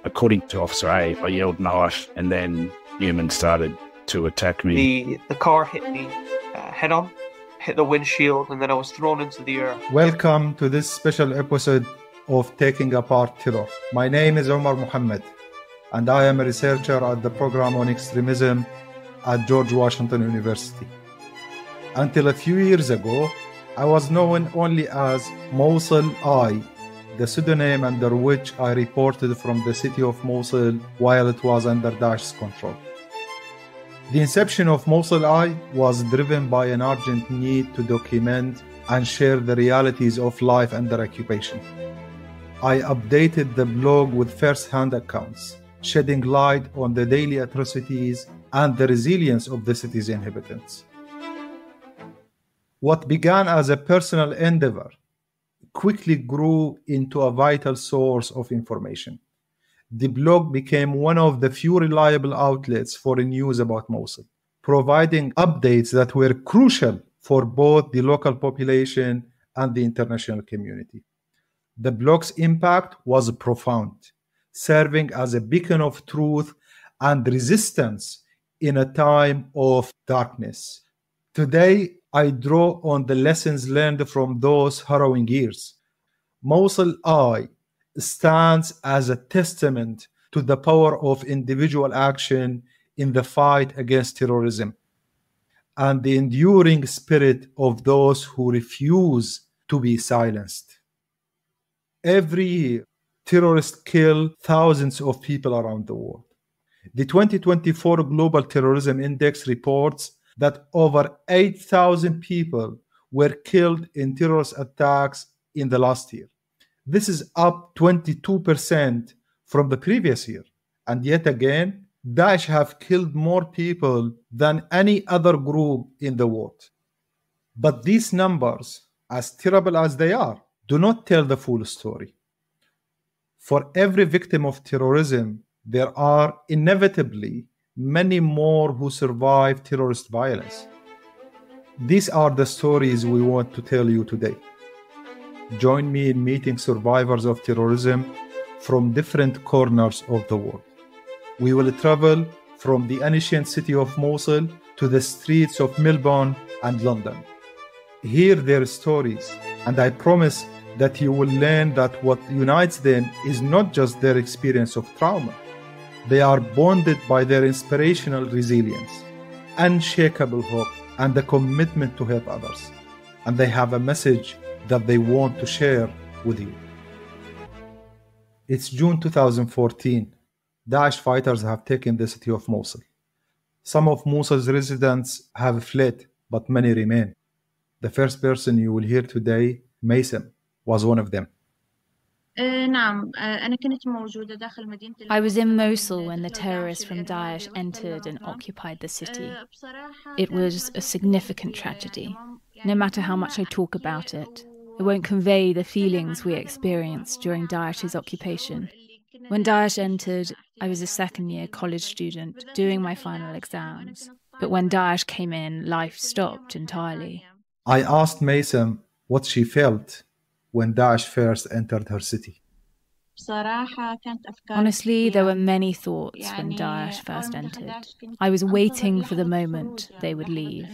According to Officer A, I yelled knife, and then humans started to attack me. The car hit me head on, hit the windshield, and then I was thrown into the air. Welcome to this special episode of Taking Apart Terror. My name is Omar Mohammed, and I am a researcher at the program on extremism at George Washington University. Until a few years ago, I was known only as Mosul Eye, the pseudonym under which I reported from the city of Mosul while it was under Daesh's control. The inception of Mosul Eye was driven by an urgent need to document and share the realities of life under occupation. I updated the blog with first-hand accounts, shedding light on the daily atrocities and the resilience of the city's inhabitants. What began as a personal endeavor quickly grew into a vital source of information. The blog became one of the few reliable outlets for news about Mosul, providing updates that were crucial for both the local population and the international community. The blog's impact was profound, serving as a beacon of truth and resistance in a time of darkness. Today, I draw on the lessons learned from those harrowing years. Mosul Eye stands as a testament to the power of individual action in the fight against terrorism and the enduring spirit of those who refuse to be silenced. Every year, terrorists kill thousands of people around the world. The 2024 Global Terrorism Index reports that over 8,000 people were killed in terrorist attacks in the last year. This is up 22% from the previous year. And yet again, Daesh have killed more people than any other group in the world. But these numbers, as terrible as they are, do not tell the full story. For every victim of terrorism, there are inevitably many more who survive terrorist violence. These are the stories we want to tell you today. Join me in meeting survivors of terrorism from different corners of the world. We will travel from the ancient city of Mosul to the streets of Melbourne and London. Hear their stories, and I promise that you will learn that what unites them is not just their experience of trauma. They are bonded by their inspirational resilience, unshakable hope, and the commitment to help others. And they have a message that they want to share with you. It's June 2014. Daesh fighters have taken the city of Mosul. Some of Mosul's residents have fled, but many remain. The first person you will hear today, Mason, was one of them. I was in Mosul when the terrorists from Daesh entered and occupied the city. It was a significant tragedy. No matter how much I talk about it, it won't convey the feelings we experienced during Daesh's occupation. When Daesh entered, I was a second-year college student doing my final exams. But when Daesh came in, life stopped entirely. I asked Mason what she felt when Daesh first entered her city. Honestly, there were many thoughts when Daesh first entered. I was waiting for the moment they would leave,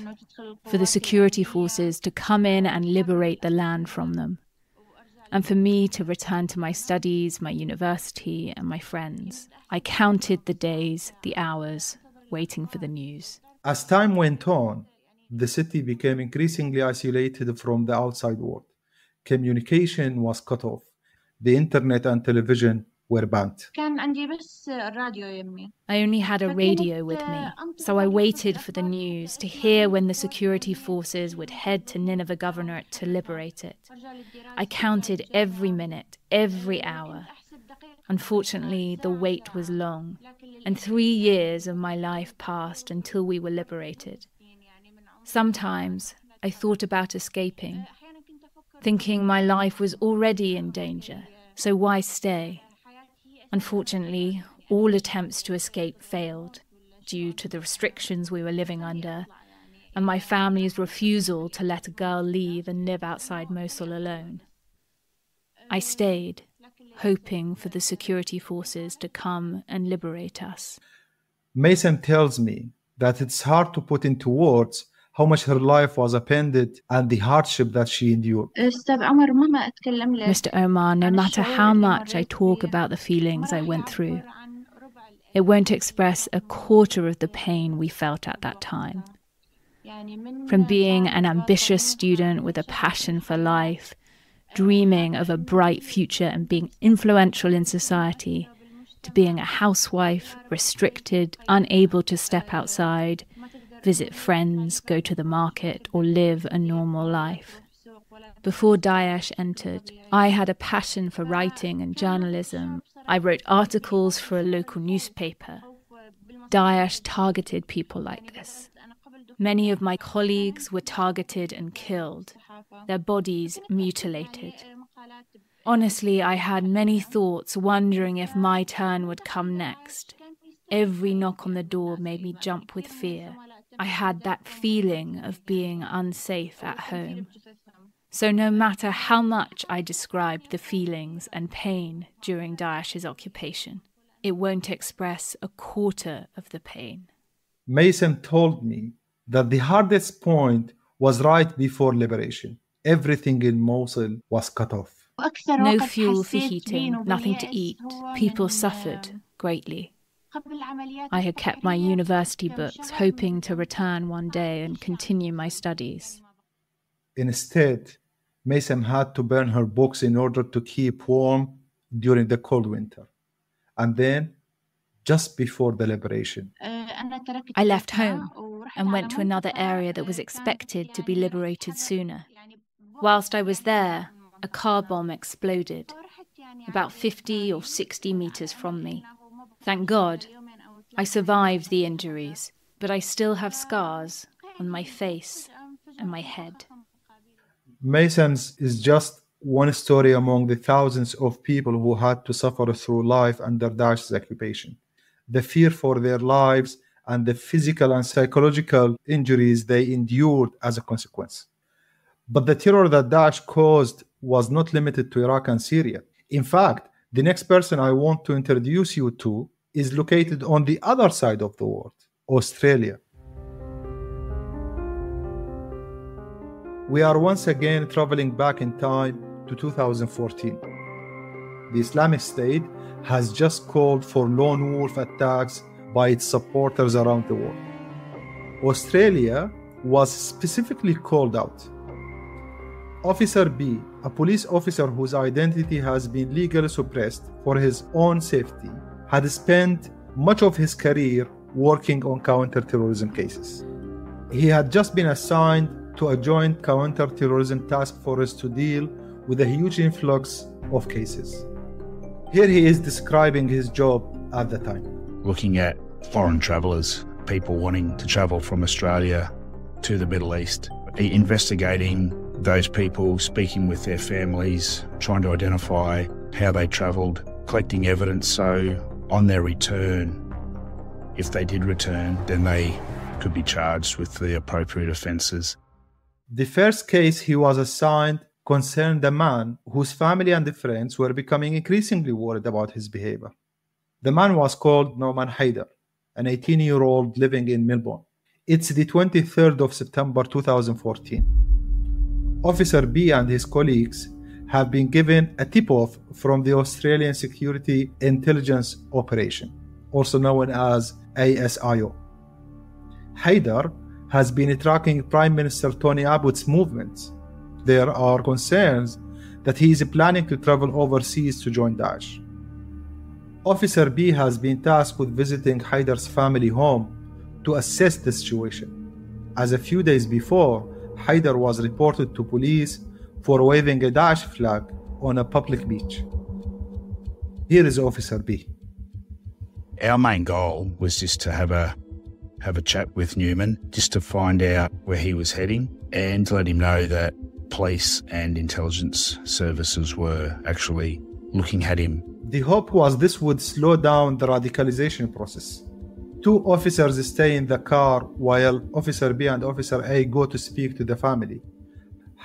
for the security forces to come in and liberate the land from them, and for me to return to my studies, my university, and my friends. I counted the days, the hours, waiting for the news. As time went on, the city became increasingly isolated from the outside world. Communication was cut off. The internet and television were banned. I only had a radio with me, so I waited for the news to hear when the security forces would head to Nineveh Governorate to liberate it. I counted every minute, every hour. Unfortunately, the wait was long, and 3 years of my life passed until we were liberated. Sometimes I thought about escaping, thinking my life was already in danger, so why stay? Unfortunately, all attempts to escape failed due to the restrictions we were living under and my family's refusal to let a girl leave and live outside Mosul alone. I stayed, hoping for the security forces to come and liberate us. Mason tells me that it's hard to put into words how much her life was upended and the hardship that she endured. Mr. Omar, no matter how much I talk about the feelings I went through, it won't express a quarter of the pain we felt at that time. From being an ambitious student with a passion for life, dreaming of a bright future and being influential in society, to being a housewife, restricted, unable to step outside, visit friends, go to the market, or live a normal life. Before Daesh entered, I had a passion for writing and journalism. I wrote articles for a local newspaper. Daesh targeted people like this. Many of my colleagues were targeted and killed, their bodies mutilated. Honestly, I had many thoughts, wondering if my turn would come next. Every knock on the door made me jump with fear. I had that feeling of being unsafe at home. So no matter how much I described the feelings and pain during Daesh's occupation, it won't express a quarter of the pain. Mason told me that the hardest point was right before liberation. Everything in Mosul was cut off. No fuel for heating, nothing to eat. People suffered greatly. I had kept my university books, hoping to return one day and continue my studies. Instead, Mason had to burn her books in order to keep warm during the cold winter. And then, just before the liberation, I left home and went to another area that was expected to be liberated sooner. Whilst I was there, a car bomb exploded, about 50 or 60 meters from me. Thank God, I survived the injuries, but I still have scars on my face and my head. Mason's is just one story among the thousands of people who had to suffer through life under Daesh's occupation. The fear for their lives and the physical and psychological injuries they endured as a consequence. But the terror that Daesh caused was not limited to Iraq and Syria. In fact, the next person I want to introduce you to is located on the other side of the world, Australia. We are once again traveling back in time to 2014. The Islamic State has just called for lone wolf attacks by its supporters around the world. Australia was specifically called out. Officer B, a police officer whose identity has been legally suppressed for his own safety, had spent much of his career working on counter-terrorism cases. He had just been assigned to a joint counter-terrorism task force to deal with a huge influx of cases. Here he is describing his job at the time. Looking at foreign travellers, people wanting to travel from Australia to the Middle East, investigating those people, speaking with their families, trying to identify how they travelled, collecting evidence so on their return, if they did return, then they could be charged with the appropriate offences. The first case he was assigned concerned a man whose family and friends were becoming increasingly worried about his behavior. The man was called Omar Mohammed, an 18-year-old living in Melbourne. It's the 23rd of September 2014. Officer B and his colleagues have been given a tip-off from the Australian Security Intelligence Operation, also known as ASIO. Haider has been tracking Prime Minister Tony Abbott's movements. There are concerns that he is planning to travel overseas to join Daesh. Officer B has been tasked with visiting Haider's family home to assess the situation, as a few days before, Haider was reported to police for waving a Daesh flag on a public beach. Here is Officer B. Our main goal was just to have a chat with Newman, just to find out where he was heading and to let him know that police and intelligence services were actually looking at him. The hope was this would slow down the radicalization process. Two officers stay in the car while Officer B and Officer A go to speak to the family.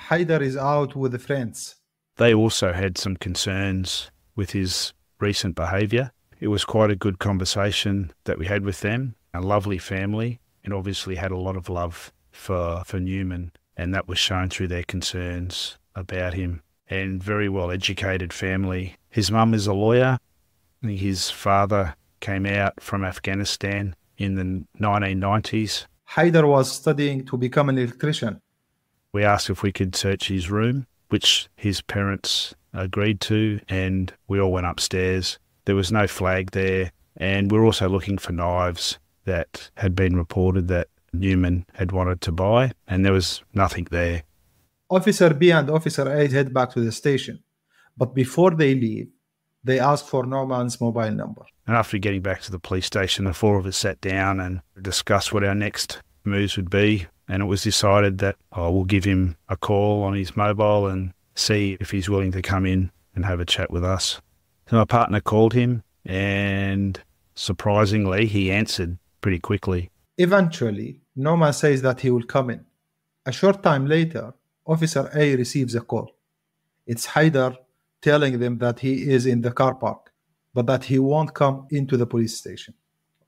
Haider is out with friends. They also had some concerns with his recent behaviour. It was quite a good conversation that we had with them, a lovely family, and obviously had a lot of love for Newman, and that was shown through their concerns about him. And very well educated family. His mum is a lawyer. His father came out from Afghanistan in the 1990s. Haider was studying to become an electrician. We asked if we could search his room, which his parents agreed to, and we all went upstairs. There was no flag there, and we were also looking for knives that had been reported that Newman had wanted to buy, and there was nothing there. Officer B and Officer A head back to the station, but before they leave, they ask for Norman's mobile number. And after getting back to the police station, the four of us sat down and discussed what our next moves would be, and it was decided that we'll give him a call on his mobile and see if he's willing to come in and have a chat with us. So my partner called him, and surprisingly, he answered pretty quickly. Eventually, Norman says that he will come in. A short time later, Officer A receives a call. It's Haider telling them that he is in the car park, but that he won't come into the police station.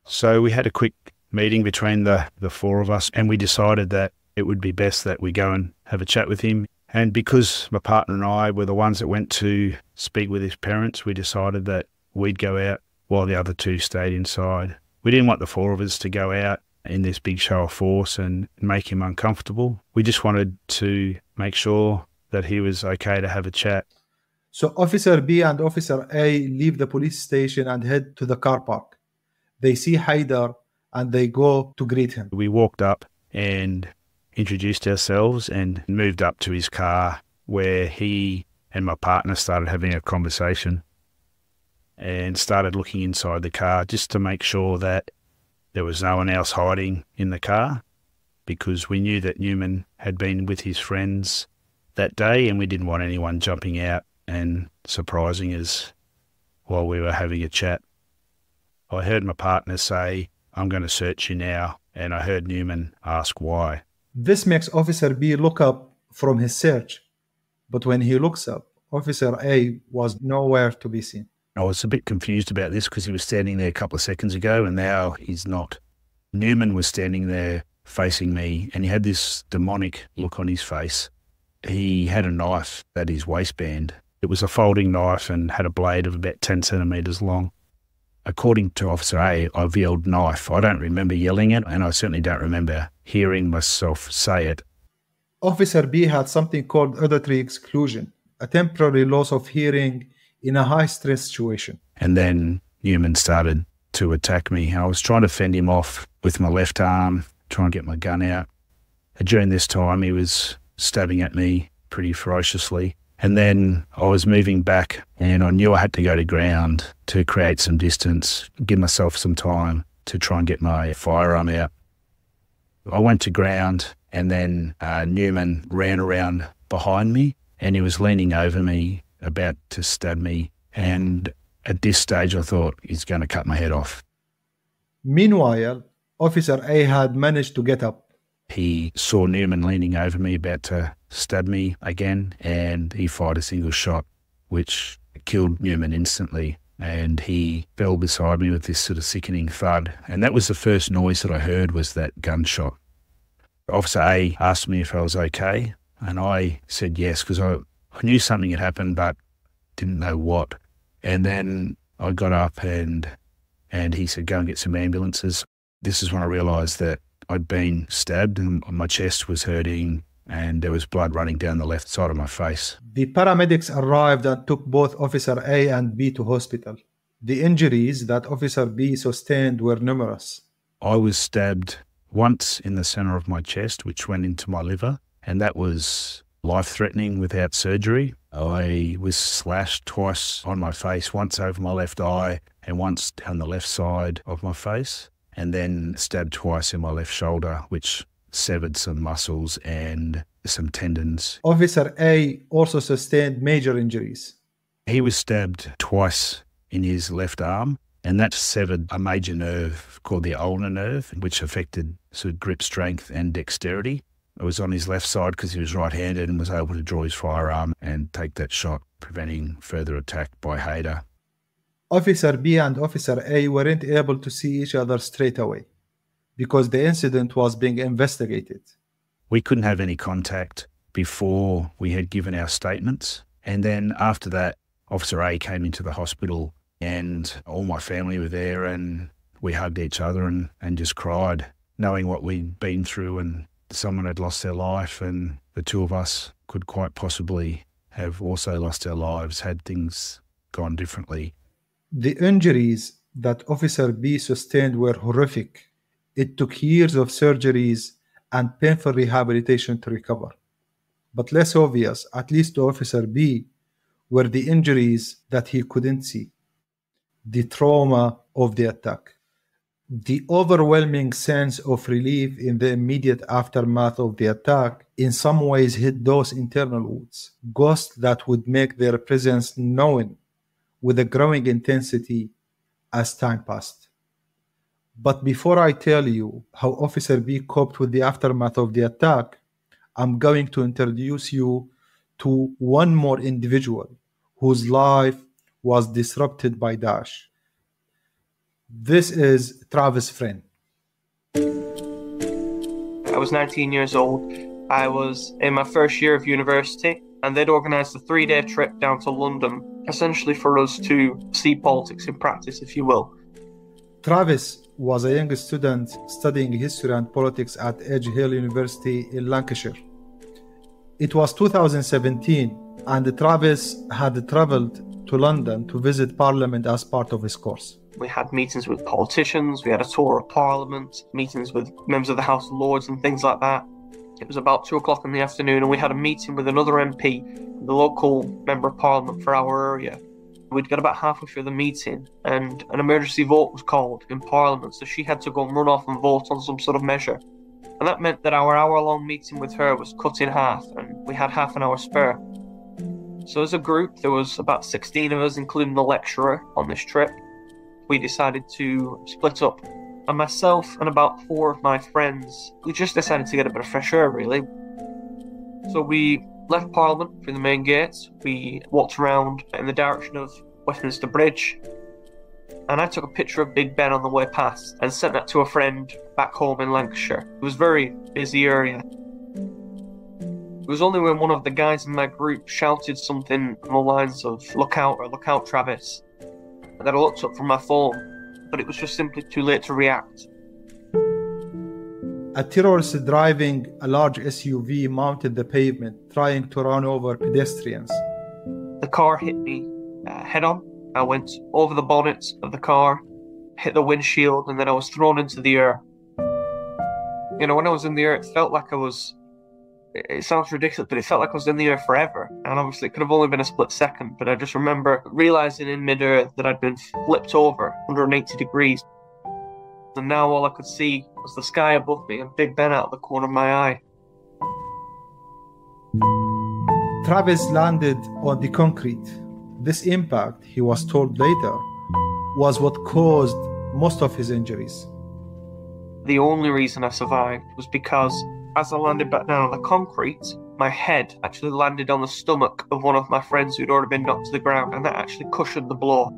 So we had a quick meeting between the four of us, and we decided that it would be best that we go and have a chat with him. And because my partner and I were the ones that went to speak with his parents, we decided that we'd go out while the other two stayed inside. We didn't want the four of us to go out in this big show of force and make him uncomfortable. We just wanted to make sure that he was okay to have a chat. So Officer B and Officer A leave the police station and head to the car park. They see Haider and they go to greet him. We walked up and introduced ourselves and moved up to his car, where he and my partner started having a conversation and started looking inside the car just to make sure that there was no one else hiding in the car, because we knew that Newman had been with his friends that day and we didn't want anyone jumping out and surprising us while we were having a chat. I heard my partner say, "I'm going to search you now," and I heard Newman ask why. This makes Officer B look up from his search, but when he looks up, Officer A was nowhere to be seen. I was a bit confused about this because he was standing there a couple of seconds ago and now he's not. Newman was standing there facing me and he had this demonic look on his face. He had a knife at his waistband. It was a folding knife and had a blade of about 10 centimetres long. According to Officer A, I've yelled knife. I don't remember yelling it, and I certainly don't remember hearing myself say it. Officer B had something called auditory exclusion, a temporary loss of hearing in a high-stress situation. And then Newman started to attack me. I was trying to fend him off with my left arm, trying to get my gun out. And during this time, he was stabbing at me pretty ferociously. And then I was moving back and I knew I had to go to ground to create some distance, give myself some time to try and get my firearm out. I went to ground and then Newman ran around behind me and he was leaning over me about to stab me. And at this stage, I thought he's going to cut my head off. Meanwhile, Officer A had managed to get up. He saw Newman leaning over me about to stab me again, and he fired a single shot, which killed Newman instantly. And he fell beside me with this sort of sickening thud. And that was the first noise that I heard, was that gunshot. Officer A asked me if I was okay, and I said yes, because I knew something had happened, but didn't know what. And then I got up and he said, "Go and get some ambulances." This is when I realised that I'd been stabbed and my chest was hurting and there was blood running down the left side of my face. The paramedics arrived and took both Officer A and B to hospital. The injuries that Officer B sustained were numerous. I was stabbed once in the centre of my chest, which went into my liver, and that was life-threatening without surgery. I was slashed twice on my face, once over my left eye and once down the left side of my face, and then stabbed twice in my left shoulder, which severed some muscles and some tendons. Officer A also sustained major injuries. He was stabbed twice in his left arm, and that severed a major nerve called the ulnar nerve, which affected sort of grip strength and dexterity. It was on his left side because he was right-handed and was able to draw his firearm and take that shot. preventing further attack by Hader. Officer B and Officer A weren't able to see each other straight away because the incident was being investigated. We couldn't have any contact before we had given our statements. And then after that, Officer A came into the hospital and all my family were there, and we hugged each other and just cried, knowing what we'd been through, and someone had lost their life, and the two of us could quite possibly have also lost our lives had things gone differently. The injuries that Officer B sustained were horrific. It took years of surgeries and painful rehabilitation to recover. But less obvious, at least to Officer B, were the injuries that he couldn't see. The trauma of the attack. The overwhelming sense of relief in the immediate aftermath of the attack in some ways hid those internal wounds, ghosts that would make their presence known with a growing intensity as time passed. But before I tell you how Officer B coped with the aftermath of the attack, I'm going to introduce you to one more individual whose life was disrupted by Daesh. This is Travis Friend. I was 19 years old. I was in my first year of university, and they'd organised a 3-day trip down to London, essentially for us to see politics in practice, if you will. Travis was a young student studying history and politics at Edge Hill University in Lancashire. It was 2017, and Travis had travelled to London to visit Parliament as part of his course. We had meetings with politicians, we had a tour of Parliament, meetings with members of the House of Lords and things like that. It was about 2 o'clock in the afternoon, and we had a meeting with another MP, the local Member of Parliament for our area. We'd got about halfway through the meeting, and an emergency vote was called in Parliament, so she had to go and run off and vote on some sort of measure. And that meant that our hour-long meeting with her was cut in half, and we had half an hour spare. So as a group, there was about 16 of us, including the lecturer, on this trip. We decided to split up. And myself and about 4 of my friends, we just decided to get a bit of fresh air, really. So we left Parliament through the main gates. We walked around in the direction of Westminster Bridge. And I took a picture of Big Ben on the way past and sent that to a friend back home in Lancashire. It was a very busy area. It was only when one of the guys in my group shouted something on the lines of "Look out" or "Look out, Travis," that I looked up from my phone, but it was just simply too late to react. A terrorist driving a large SUV mounted the pavement, trying to run over pedestrians. The car hit me head on. I went over the bonnet of the car, hit the windshield, and then I was thrown into the air. You know, when I was in the air, it felt like it sounds ridiculous, but it felt like I was in the air forever. And obviously it could have only been a split second, but I just remember realising in mid-air that I'd been flipped over 180 degrees. And now all I could see was the sky above me and Big Ben out of the corner of my eye. Travis landed on the concrete. This impact, he was told later, was what caused most of his injuries. The only reason I survived was because as I landed back down on the concrete, my head actually landed on the stomach of one of my friends who'd already been knocked to the ground, and that actually cushioned the blow.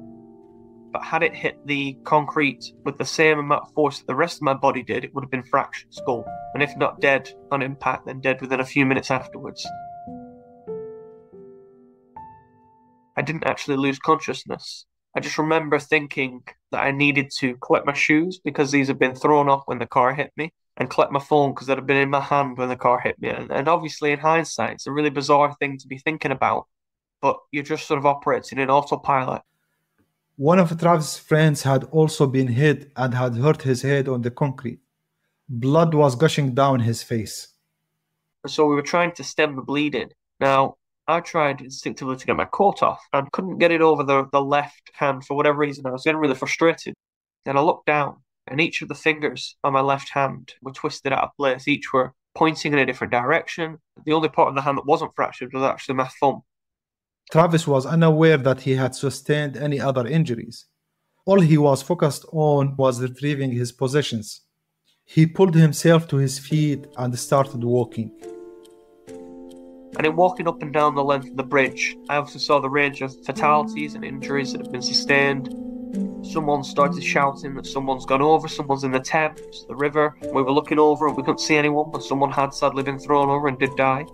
But had it hit the concrete with the same amount of force that the rest of my body did, it would have been fractured skull. And if not dead on impact, then dead within a few minutes afterwards. I didn't actually lose consciousness. I just remember thinking that I needed to collect my shoes because these had been thrown off when the car hit me, and collect my phone because it had been in my hand when the car hit me. And obviously, in hindsight, it's a really bizarre thing to be thinking about, but you're just sort of operating in autopilot. One of Travis' friends had also been hit and had hurt his head on the concrete. Blood was gushing down his face. So we were trying to stem the bleeding. Now, I tried instinctively to get my coat off and couldn't get it over the left hand for whatever reason. I was getting really frustrated. Then I looked down, and each of the fingers on my left hand were twisted out of place. Each were pointing in a different direction. The only part of the hand that wasn't fractured was actually my thumb. Travis was unaware that he had sustained any other injuries. All he was focused on was retrieving his possessions. He pulled himself to his feet and started walking. And in walking up and down the length of the bridge, I also saw the range of fatalities and injuries that have been sustained. Someone started shouting that someone's gone over, someone's in the Thames, the river. We were looking over and we couldn't see anyone, but someone had sadly been thrown over and did die.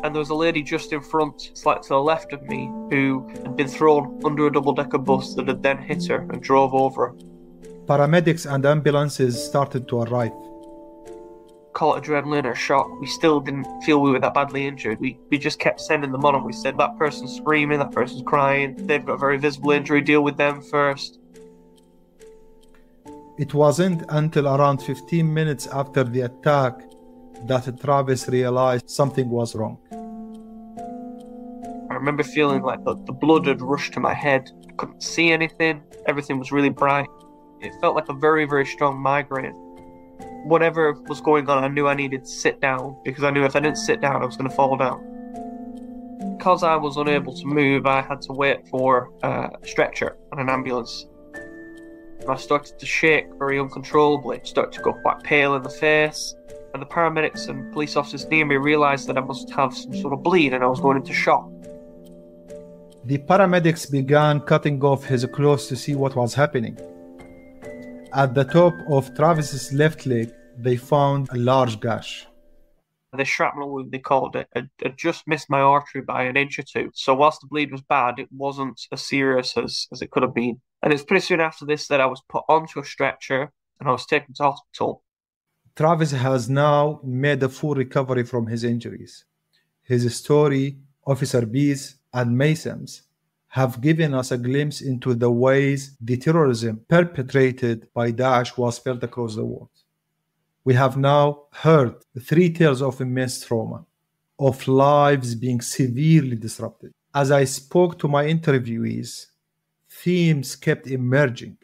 And there was a lady just in front, slightly to the left of me, who had been thrown under a double-decker bus that had then hit her and drove over her. Paramedics and ambulances started to arrive. Call it adrenaline or shock. We still didn't feel we were that badly injured. We just kept sending them on, and we said, that person's screaming, that person's crying, they've got a very visible injury, deal with them first. It wasn't until around 15 minutes after the attack that Travis realized something was wrong. I remember feeling like the blood had rushed to my head. I couldn't see anything. Everything was really bright. It felt like a very, very strong migraine. Whatever was going on, I knew I needed to sit down, because I knew if I didn't sit down, I was going to fall down. Because I was unable to move, I had to wait for a stretcher and an ambulance. I started to shake very uncontrollably, started to go quite pale in the face, and the paramedics and police officers near me realised that I must have some sort of bleed and I was going into shock. The paramedics began cutting off his clothes to see what was happening. At the top of Travis's left leg, they found a large gash. The shrapnel wound, they called it, had just missed my artery by an inch or two. So whilst the bleed was bad, it wasn't as serious as it could have been. And it's pretty soon after this that I was put onto a stretcher and I was taken to hospital. Travis has now made a full recovery from his injuries. His story, Officer B's and Mason's, have given us a glimpse into the ways the terrorism perpetrated by Daesh was felt across the world. We have now heard 3 tales of immense trauma, of lives being severely disrupted. As I spoke to my interviewees, themes kept emerging.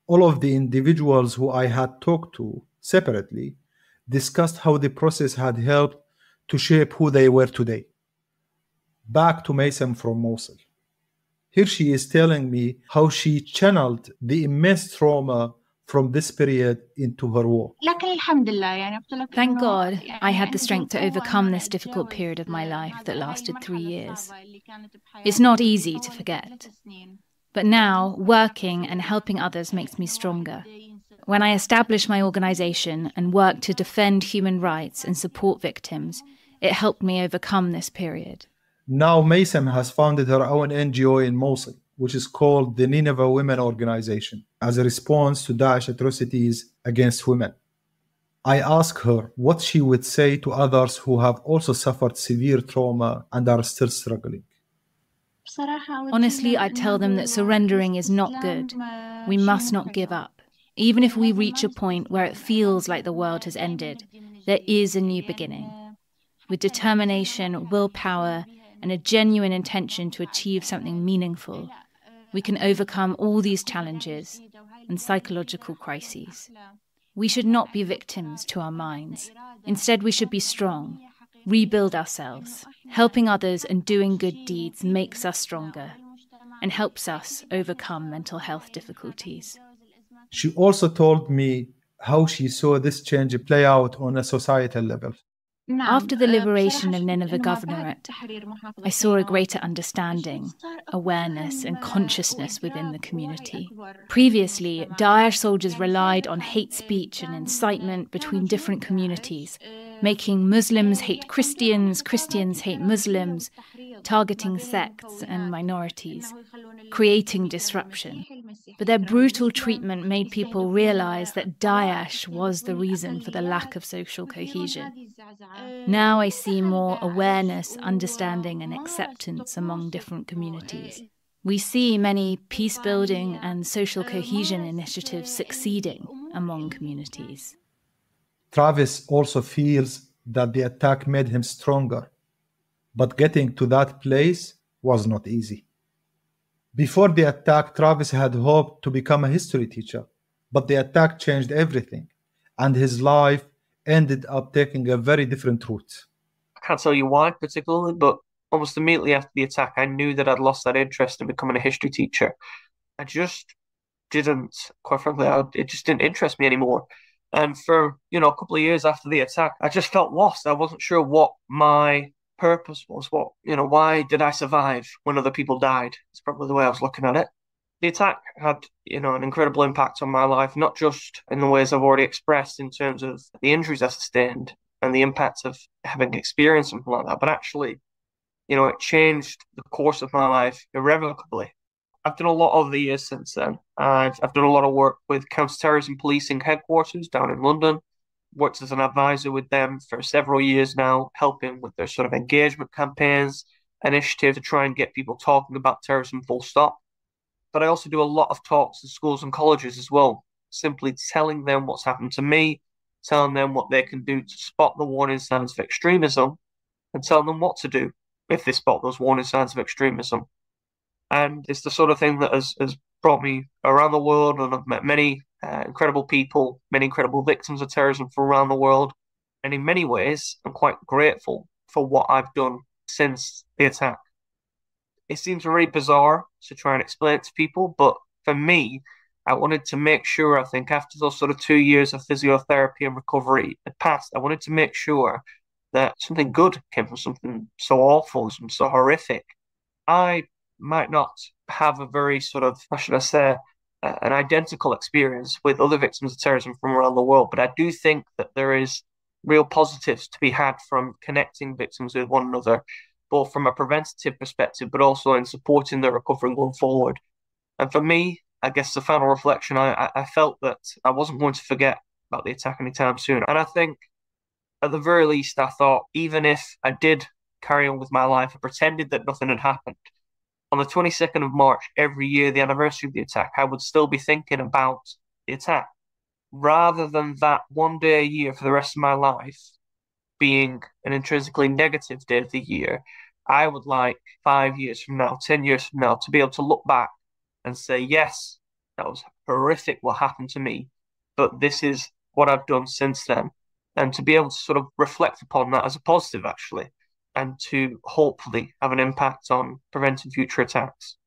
All of the individuals who I had talked to separately discussed how the process had helped to shape who they were today. Back to Mason from Mosul. Here she is telling me how she channeled the immense trauma from this period into her work. Thank God I had the strength to overcome this difficult period of my life that lasted 3 years. It's not easy to forget. But now, working and helping others makes me stronger. When I established my organization and worked to defend human rights and support victims, it helped me overcome this period. Now Mason has founded her own NGO in Mosul, which is called the Nineveh Women Organization, as a response to Daesh atrocities against women. I asked her what she would say to others who have also suffered severe trauma and are still struggling. Honestly, I tell them that surrendering is not good. We must not give up. Even if we reach a point where it feels like the world has ended, there is a new beginning. With determination, willpower, and a genuine intention to achieve something meaningful, we can overcome all these challenges and psychological crises. We should not be victims to our minds. Instead, we should be strong, rebuild ourselves. Helping others and doing good deeds makes us stronger and helps us overcome mental health difficulties. She also told me how she saw this change play out on a societal level. After the liberation of Nineveh Governorate, I saw a greater understanding, awareness, and consciousness within the community. Previously, Daesh soldiers relied on hate speech and incitement between different communities, making Muslims hate Christians, Christians hate Muslims, targeting sects and minorities, creating disruption. But their brutal treatment made people realize that Daesh was the reason for the lack of social cohesion. Now I see more awareness, understanding, and acceptance among different communities. We see many peace-building and social cohesion initiatives succeeding among communities. Travis also feels that the attack made him stronger, but getting to that place was not easy. Before the attack, Travis had hoped to become a history teacher, but the attack changed everything, and his life ended up taking a very different route. I can't tell you why particularly, but almost immediately after the attack, I knew that I'd lost that interest in becoming a history teacher. I just didn't, quite frankly, it just didn't interest me anymore. And for, a couple of years after the attack, I just felt lost. I wasn't sure what my purpose was. Why did I survive when other people died? It's probably the way I was looking at it. The attack had, an incredible impact on my life, not just in the ways I've already expressed in terms of the injuries I sustained and the impact of having experienced something like that, but actually, it changed the course of my life irrevocably. I've done a lot over the years since then. I've done a lot of work with counter-terrorism policing headquarters down in London, worked as an advisor with them for several years now, helping with their sort of engagement campaigns, initiative to try and get people talking about terrorism full stop. But I also do a lot of talks in schools and colleges as well, simply telling them what's happened to me, telling them what they can do to spot the warning signs of extremism, and telling them what to do if they spot those warning signs of extremism. And it's the sort of thing that has brought me around the world, and I've met many incredible people, many incredible victims of terrorism from around the world. And in many ways, I'm quite grateful for what I've done since the attack. It seems really bizarre to try and explain it to people, but for me, I wanted to make sure, I think, after those sort of 2 years of physiotherapy and recovery had passed, I wanted to make sure that something good came from something so awful, something so horrific. I might not have a very sort of, how should I say, an identical experience with other victims of terrorism from around the world, but I do think that there is real positives to be had from connecting victims with one another, both from a preventative perspective, but also in supporting their recovery going forward. And for me, I guess the final reflection, I felt that I wasn't going to forget about the attack anytime soon. And I think, at the very least, I thought, even if I did carry on with my life and pretended that nothing had happened, on the 22nd of March every year, the anniversary of the attack, I would still be thinking about the attack. Rather than that one day a year for the rest of my life being an intrinsically negative day of the year, I would like 5 years from now, 10 years from now, to be able to look back and say, yes, that was horrific what happened to me, but this is what I've done since then. And to be able to sort of reflect upon that as a positive, actually, and to hopefully have an impact on preventing future attacks.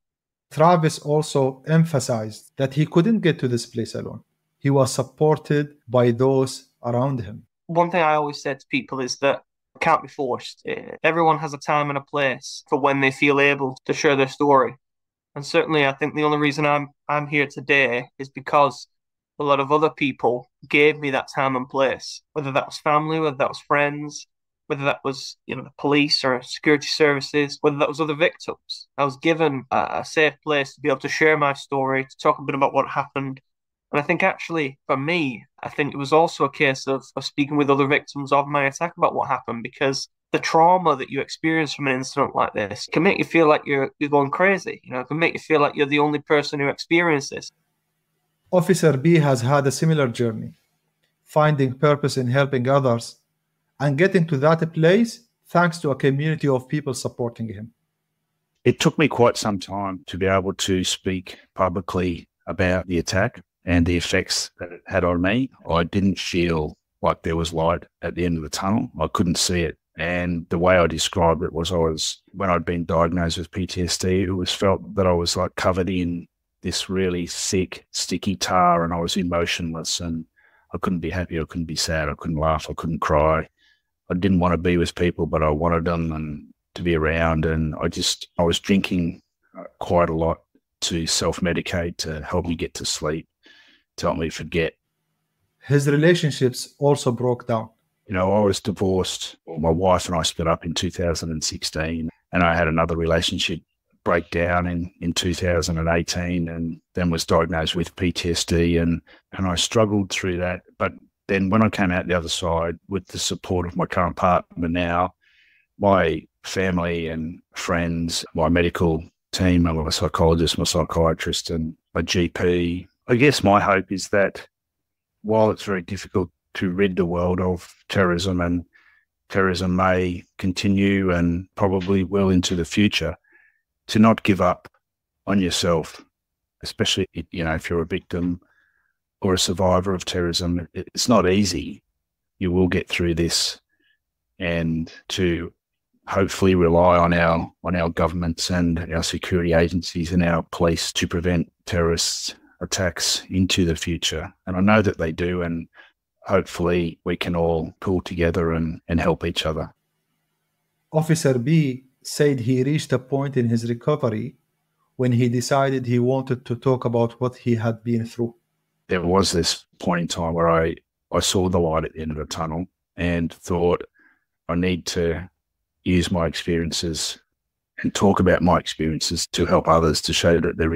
Travis also emphasized that he couldn't get to this place alone. He was supported by those around him. One thing I always say to people is that it can't be forced. Everyone has a time and a place for when they feel able to share their story. And certainly I think the only reason I'm here today is because a lot of other people gave me that time and place, whether that was family, whether that was friends, whether that was, the police or security services, whether that was other victims. I was given a safe place to be able to share my story, to talk a bit about what happened. And I think actually, for me, I think it was also a case of speaking with other victims of my attack about what happened, because the trauma that you experience from an incident like this can make you feel like you're going crazy. It can make you feel like you're the only person who experienced this. Officer B has had a similar journey, finding purpose in helping others and getting to that place thanks to a community of people supporting him. It took me quite some time to be able to speak publicly about the attack and the effects that it had on me. I didn't feel like there was light at the end of the tunnel. I couldn't see it. And the way I described it was when I'd been diagnosed with PTSD, it was felt that I was like covered in this really thick, sticky tar, and I was emotionless, and I couldn't be happy, I couldn't be sad, I couldn't laugh, I couldn't cry. I didn't want to be with people, but I wanted them and to be around. And I was drinking quite a lot to self-medicate, to help me get to sleep, to help me forget. His relationships also broke down. I was divorced. My wife and I split up in 2016, and I had another relationship break down in 2018, and then was diagnosed with PTSD, and I struggled through that. But then when I came out the other side with the support of my current partner now, my family and friends, my medical team, my psychologist, my psychiatrist, and my GP, I guess my hope is that while it's very difficult to rid the world of terrorism, and terrorism may continue and probably will into the future, to not give up on yourself, especially, if you're a victim or a survivor of terrorism. It's not easy. You will get through this, and to hopefully rely on our governments and our security agencies and our police to prevent terrorist attacks into the future. And I know that they do, and hopefully we can all pull together and help each other. Officer B said he reached a point in his recovery when he decided he wanted to talk about what he had been through. There was this point in time where I saw the light at the end of the tunnel and thought, I need to use my experiences and talk about my experiences to help others, to show that there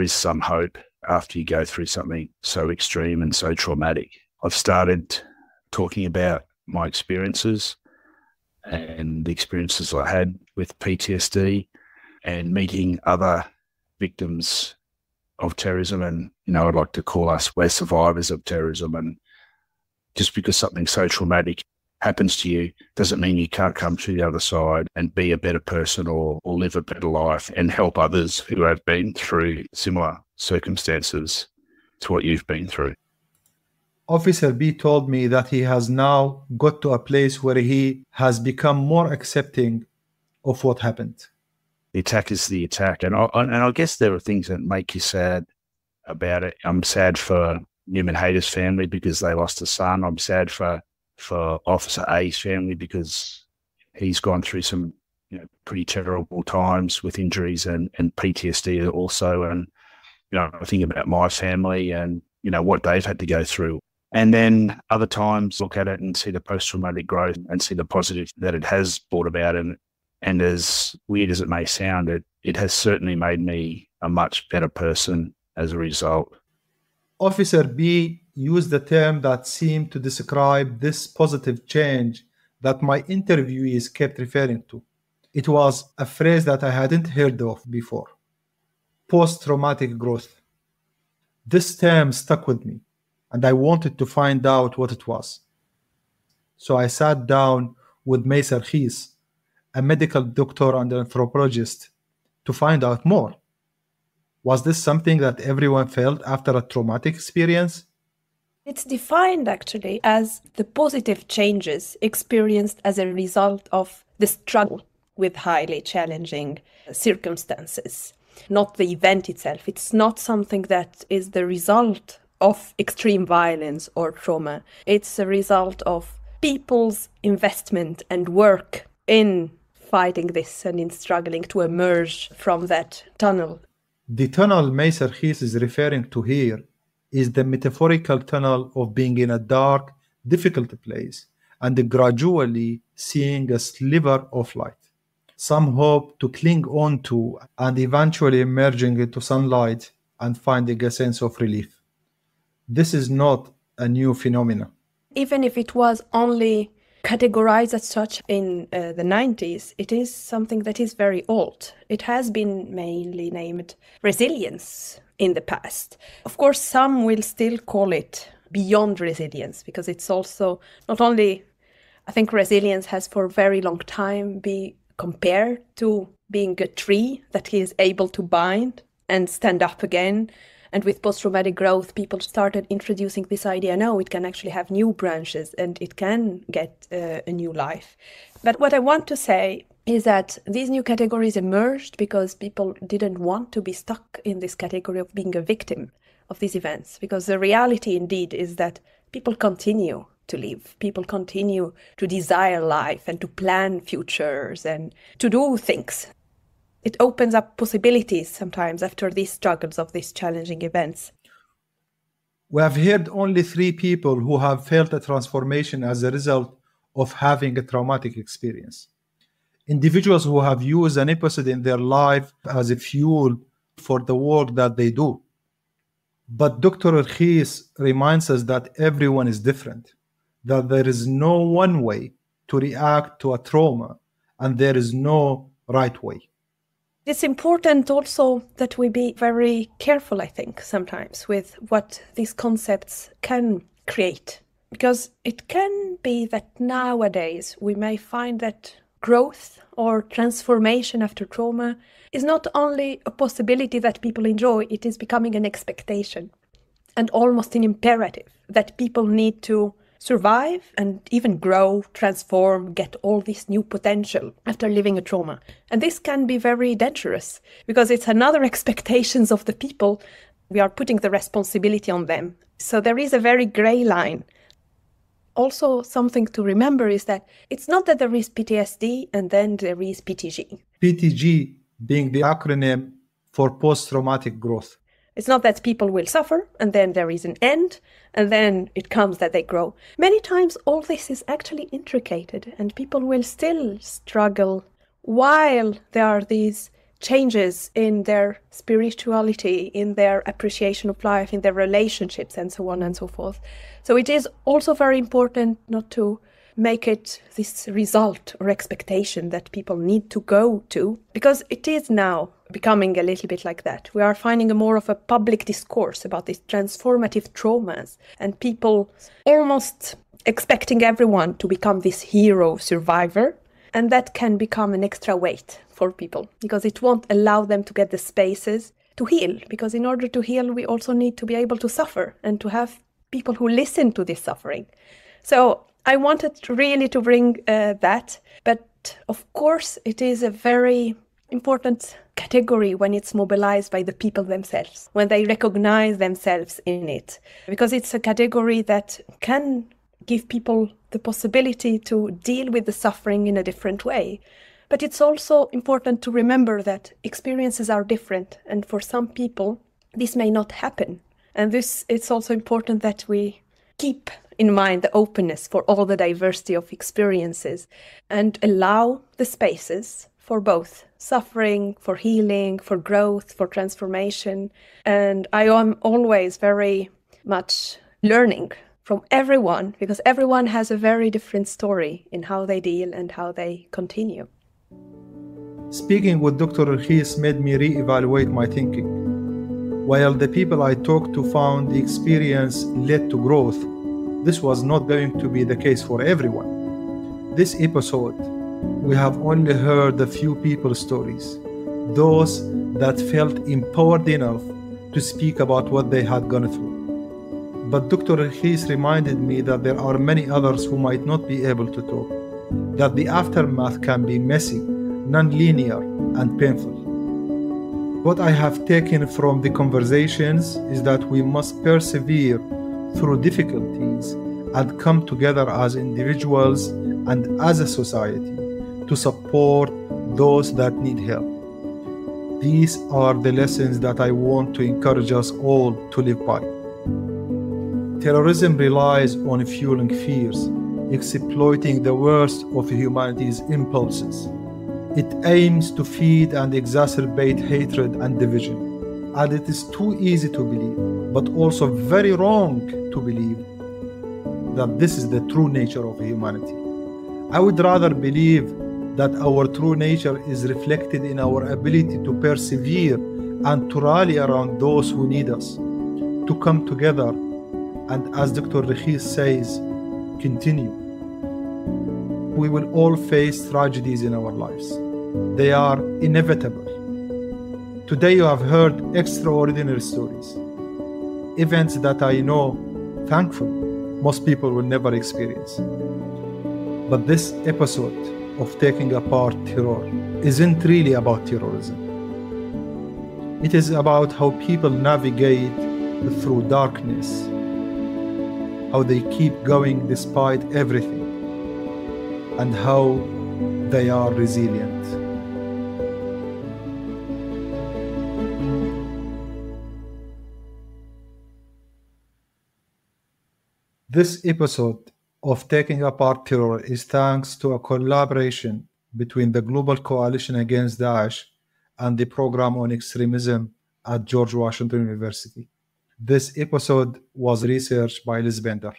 is some hope after you go through something so extreme and so traumatic. I've started talking about my experiences and the experiences I had with PTSD and meeting other victims of terrorism. And, I'd like to call us, we're survivors of terrorism. And just because something so traumatic happens to you doesn't mean you can't come to the other side and be a better person or live a better life and help others who have been through similar circumstances to what you've been through. Officer B told me that he has now got to a place where he has become more accepting of what happened. The attack is the attack. And I guess there are things that make you sad about it. I'm sad for Newman Hayter's family because they lost a son. I'm sad for Officer A's family because he's gone through some pretty terrible times with injuries and PTSD also. And, I think about my family and, what they've had to go through. And then other times look at it and see the post-traumatic growth and see the positive that it has brought about. And as weird as it may sound, it has certainly made me a much better person as a result. Officer B used the term that seemed to describe this positive change that my interviewees kept referring to. It was a phrase that I hadn't heard of before. Post-traumatic growth. This term stuck with me, and I wanted to find out what it was. So I sat down with Mayser Khis, a medical doctor and anthropologist, to find out more. Was this something that everyone felt after a traumatic experience? It's defined actually as the positive changes experienced as a result of the struggle with highly challenging circumstances, not the event itself. It's not something that is the result of extreme violence or trauma. It's a result of people's investment and work in fighting this and in struggling to emerge from that tunnel. The tunnel Mayser Khis is referring to here is the metaphorical tunnel of being in a dark, difficult place and gradually seeing a sliver of light. Some hope to cling on to and eventually emerging into sunlight and finding a sense of relief. This is not a new phenomenon. Even if it was only categorized as such in the 90s, it is something that is very old. It has been mainly named resilience in the past. Of course, some will still call it beyond resilience because it's also not only, I think resilience has for a very long time been compared to being a tree that is able to bind and stand up again. And with post-traumatic growth, people started introducing this idea, no, it can actually have new branches and it can get a new life. But what I want to say is that these new categories emerged because people didn't want to be stuck in this category of being a victim of these events. Because the reality indeed is that people continue to live. People continue to desire life and to plan futures and to do things. It opens up possibilities sometimes after these struggles of these challenging events. We have heard only 3 people who have felt a transformation as a result of having a traumatic experience. Individuals who have used an episode in their life as a fuel for the work that they do. But Dr. Khis reminds us that everyone is different, that there is no one way to react to a trauma, and there is no right way. It's important also that we be very careful, I think, sometimes with what these concepts can create. Because it can be that nowadays we may find that growth or transformation after trauma is not only a possibility that people enjoy, it is becoming an expectation and almost an imperative that people need to survive and even grow, transform, get all this new potential after living a trauma. And this can be very dangerous because it's another expectations of the people. We are putting the responsibility on them. So there is a very gray line. Also, something to remember is that it's not that there is PTSD and then there is PTG. PTG being the acronym for post-traumatic growth. It's not that people will suffer and then there is an end and then it comes that they grow. Many times all this is actually intricated and people will still struggle while there are these changes in their spirituality, in their appreciation of life, in their relationships, and so on and so forth. So it is also very important not to make it this result or expectation that people need to go to, because it is now becoming a little bit like that. We are finding more of a public discourse about these transformative traumas and people almost expecting everyone to become this hero survivor. And that can become an extra weight for people because it won't allow them to get the spaces to heal. Because in order to heal, we also need to be able to suffer and to have people who listen to this suffering. So I wanted really to bring that. But of course, it is a very important category when it's mobilized by the people themselves, when they recognize themselves in it. Because it's a category that can give people the possibility to deal with the suffering in a different way. But it's also important to remember that experiences are different, and for some people, this may not happen. And it's also important that we keep in mind the openness for all the diversity of experiences and allow the spaces for both suffering, for healing, for growth, for transformation. And I am always very much learning from everyone, because everyone has a very different story in how they deal and how they continue. Speaking with Dr. Rakhis made me re-evaluate my thinking. While the people I talked to found the experience led to growth, this was not going to be the case for everyone. This episode, we have only heard a few people's stories, those that felt empowered enough to speak about what they had gone through. But Dr. Rakhis reminded me that there are many others who might not be able to talk, that the aftermath can be messy, non-linear, and painful. What I have taken from the conversations is that we must persevere through difficulties and come together as individuals and as a society to support those that need help. These are the lessons that I want to encourage us all to live by. Terrorism relies on fueling fears, exploiting the worst of humanity's impulses. It aims to feed and exacerbate hatred and division. And it is too easy to believe, but also very wrong to believe, that this is the true nature of humanity. I would rather believe that our true nature is reflected in our ability to persevere and to rally around those who need us, to come together, and as Dr. Rakhis says, continue. We will all face tragedies in our lives. They are inevitable. Today you have heard extraordinary stories, events that I know, thankfully, most people will never experience. But this episode of Taking Apart Terror isn't really about terrorism. It is about how people navigate through darkness, how they keep going despite everything, and how they are resilient. This episode of Taking Apart Terror is thanks to a collaboration between the Global Coalition Against Daesh and the Program on Extremism at George Washington University. This episode was researched by Liz Bender.